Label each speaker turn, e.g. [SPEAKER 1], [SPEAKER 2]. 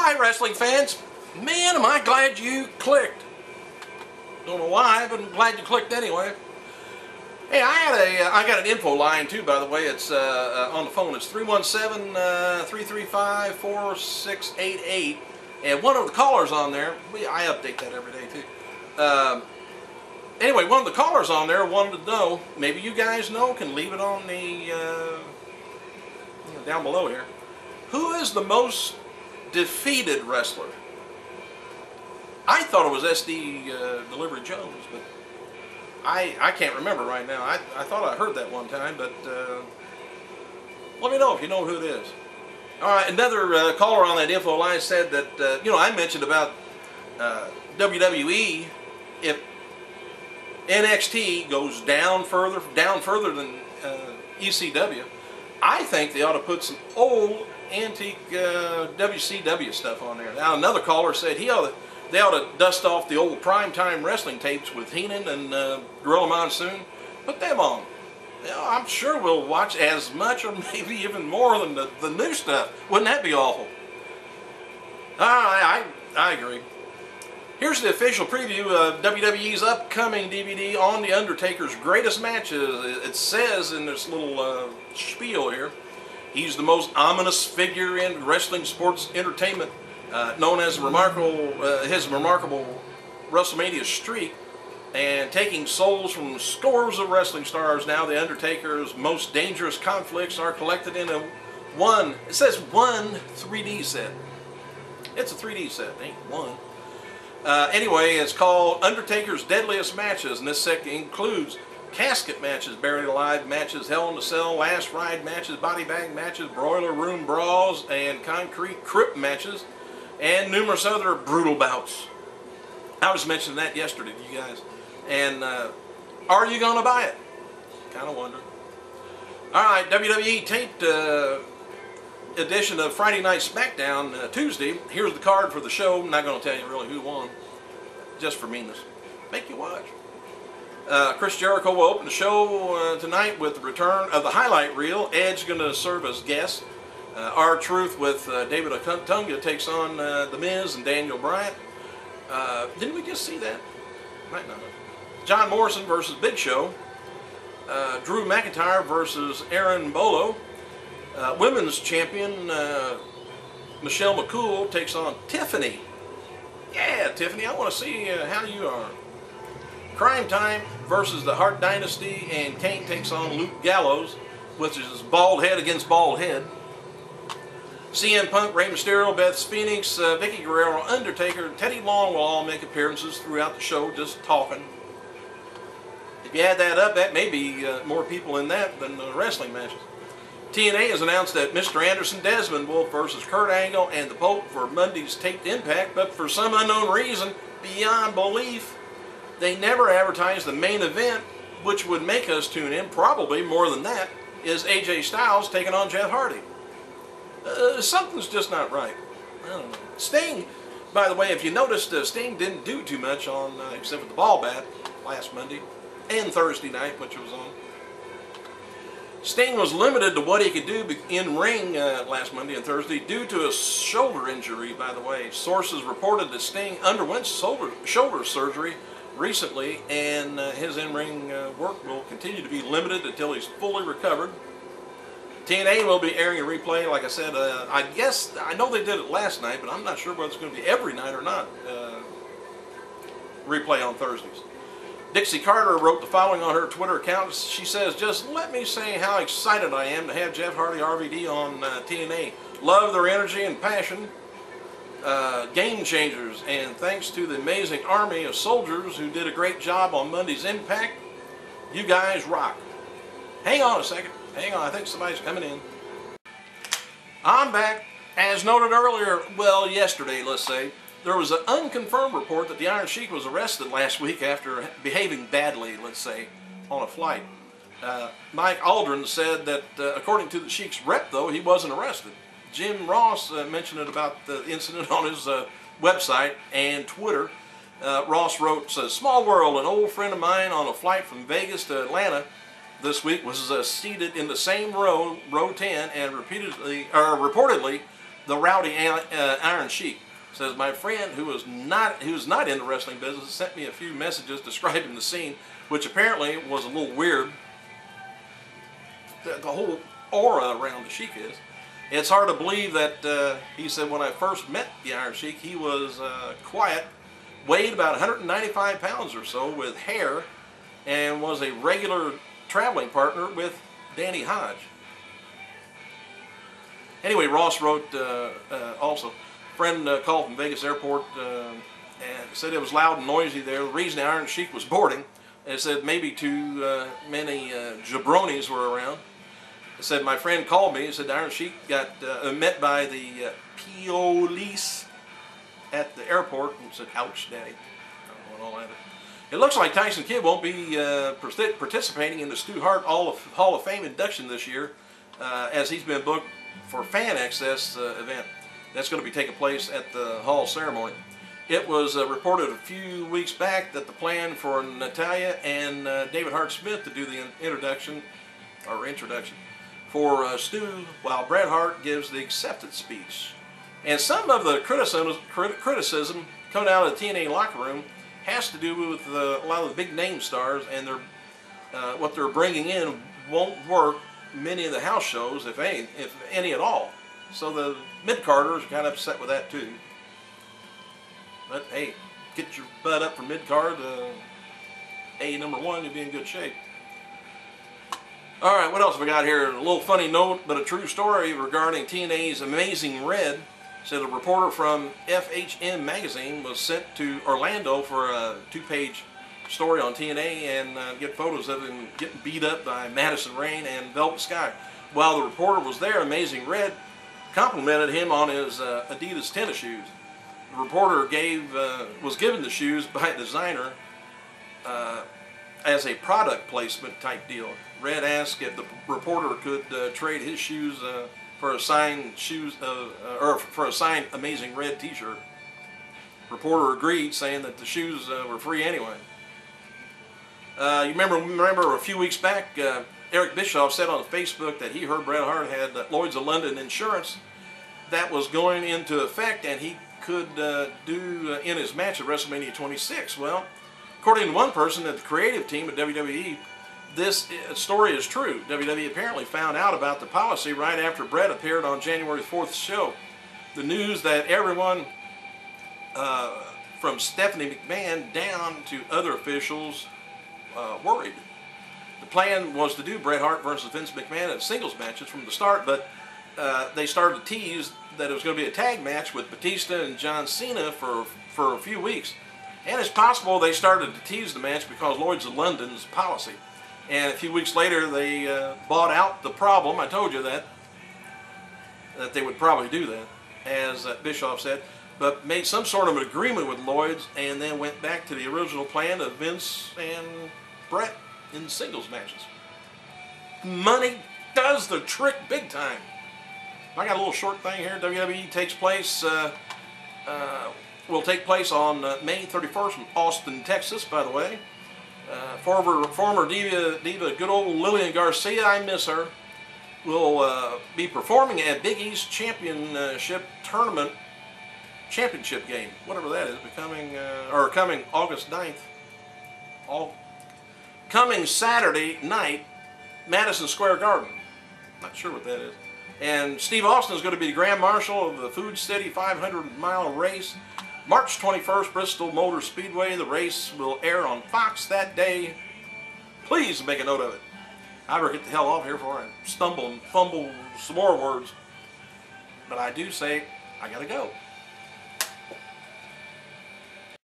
[SPEAKER 1] Hi, wrestling fans. Man, am I glad you clicked. Don't know why, but I'm glad you clicked anyway. Hey, I got an info line too, by the way. It's on the phone. It's 317-335-4688. And one of the callers on there, I update that every day too. Anyway, one of the callers on there wanted to know, maybe you guys know, can leave it on the down below here. Who is the most defeated wrestler? I thought it was SD Delivery Jones, but I can't remember right now. I thought I heard that one time, but let me know if you know who it is. All right, another caller on that info line said that, I mentioned about WWE, if NXT goes down further than ECW, I think they ought to put some old antique WCW stuff on there. Now another caller said they ought to dust off the old primetime wrestling tapes with Heenan and Gorilla Monsoon. Put them on. I'm sure we'll watch as much or maybe even more than the new stuff. Wouldn't that be awful? I agree. Here's the official preview of WWE's upcoming DVD on The Undertaker's greatest matches. It says in this little spiel here, he's the most ominous figure in wrestling sports entertainment, known as his remarkable WrestleMania streak, and taking souls from scores of wrestling stars. Now The Undertaker's most dangerous conflicts are collected in it says one 3D set. It's a 3D set, it ain't one. Anyway, it's called Undertaker's Deadliest Matches, and this set includes casket matches, buried alive matches, Hell in a Cell, last ride matches, body bag matches, broiler room brawls, and concrete crypt matches, and numerous other brutal bouts. I was mentioning that yesterday to you guys. And are you going to buy it? Kind of wondering. Alright, WWE taped edition of Friday Night SmackDown Tuesday. Here's the card for the show. I'm not going to tell you really who won, just for meanness. Make you watch. Chris Jericho will open the show tonight with the return of the highlight reel. Edge going to serve as guest. R-Truth with David Otunga takes on The Miz and Daniel Bryan. Didn't we just see that? Might not have. John Morrison versus Big Show. Drew McIntyre versus Aaron Bolo. Women's champion Michelle McCool takes on Tiffany. Yeah, Tiffany, I want to see how you are. Crime Time versus the Hart Dynasty, and Kane takes on Luke Gallows, which is bald head against bald head. CM Punk, Rey Mysterio, Beth Phoenix, Vicky Guerrero, Undertaker, Teddy Long will all make appearances throughout the show, just talking. If you add that up, that may be more people in that than the wrestling matches. TNA has announced that Mr. Anderson Desmond Wolf versus Kurt Angle and the Pope for Monday's taped Impact, but for some unknown reason, beyond belief, they never advertised the main event, which would make us tune in. Probably more than that is AJ Styles taking on Jeff Hardy. Something's just not right. I don't know. Sting, by the way, if you noticed, Sting didn't do too much on, except for the ball bat last Monday and Thursday night, which was on. Sting was limited to what he could do in ring last Monday and Thursday due to a shoulder injury, by the way. Sources reported that Sting underwent shoulder surgery recently, and his in-ring work will continue to be limited until he's fully recovered. TNA will be airing a replay, like I said. I know they did it last night, but I'm not sure whether it's going to be every night or not. Replay on Thursdays. Dixie Carter wrote the following on her Twitter account. She says, "Just let me say how excited I am to have Jeff Hardy RVD on TNA. Love their energy and passion. Game changers, and thanks to the amazing army of soldiers who did a great job on Monday's Impact. You guys rock." Hang on a second. Hang on, I think somebody's coming in. I'm back. As noted earlier, well, yesterday, let's say, there was an unconfirmed report that the Iron Sheik was arrested last week after behaving badly, let's say, on a flight. Mike Aldrin said that, according to the Sheik's rep, though, he wasn't arrested. Jim Ross mentioned it about the incident on his website and Twitter. Ross wrote, says, "Small world, an old friend of mine on a flight from Vegas to Atlanta this week was seated in the same row, row 10, and reportedly the rowdy Iron Sheik says, my friend who's not in the wrestling business sent me a few messages describing the scene, which apparently was a little weird. The whole aura around the Sheik is. It's hard to believe that, he said, when I first met the Iron Sheik, he was quiet, weighed about 195 pounds or so, with hair, and was a regular traveling partner with Danny Hodge. Anyway, Ross wrote also, a friend called from Vegas airport and said it was loud and noisy there. The reason the Iron Sheik was boarding, it said maybe too many jabronis were around. It said, my friend called me and said the Iron Sheik got met by the police at the airport and said, ouch, Daddy. I don't know what all that is. It looks like Tyson Kidd won't be participating in the Stu Hart Hall of Fame induction this year, as he's been booked for fan access event that's going to be taking place at the Hall ceremony. It was reported a few weeks back that the plan for Natalya and David Hart Smith to do the introduction for Stu, while Bret Hart gives the acceptance speech. And some of the criticism coming out of the TNA locker room has to do with a lot of the big name stars, and what they're bringing in won't work many of the house shows, if any at all. So the mid-carders are kind of upset with that too. But hey, get your butt up for mid-card. #1, you'll be in good shape. Alright, what else have we got here? A little funny note, but a true story regarding TNA's Amazing Red. Said a reporter from FHM magazine was sent to Orlando for a 2-page story on TNA and get photos of him getting beat up by Madison Rayne and Velvet Sky. While the reporter was there, Amazing Red complimented him on his Adidas tennis shoes. The reporter was given the shoes by a designer as a product placement type deal. Red asked if the reporter could trade his shoes for a signed for a signed Amazing Red T-shirt. Reporter agreed, saying that the shoes were free anyway. You remember a few weeks back, Eric Bischoff said on Facebook that he heard Bret Hart had Lloyd's of London insurance that was going into effect, and he could do in his match at WrestleMania 26. Well, according to one person at the creative team at WWE, this story is true. WWE apparently found out about the policy right after Bret appeared on January 4th show. The news that everyone from Stephanie McMahon down to other officials worried. The plan was to do Bret Hart versus Vince McMahon at singles matches from the start, but they started to tease that it was going to be a tag match with Batista and John Cena for a few weeks. And it's possible they started to tease the match because Lloyd's of London's policy. And a few weeks later, they bought out the problem. I told you that they would probably do that, as Bischoff said, but made some sort of an agreement with Lloyd's and then went back to the original plan of Vince and Bret in singles matches. Money does the trick big time. I got a little short thing here. WWE will take place on May 31st in Austin, Texas, by the way. Former diva, good old Lillian Garcia, I miss her, will be performing at Big East Championship Tournament Championship game, whatever that is, coming August 9th. Coming Saturday night, Madison Square Garden. Not sure what that is. And Steve Austin is going to be the Grand Marshal of the Food City 500-mile race. March 21st, Bristol Motor Speedway. The race will air on Fox that day. Please make a note of it. I better get the hell off here before I stumble and fumble some more words. But I do say, I gotta go.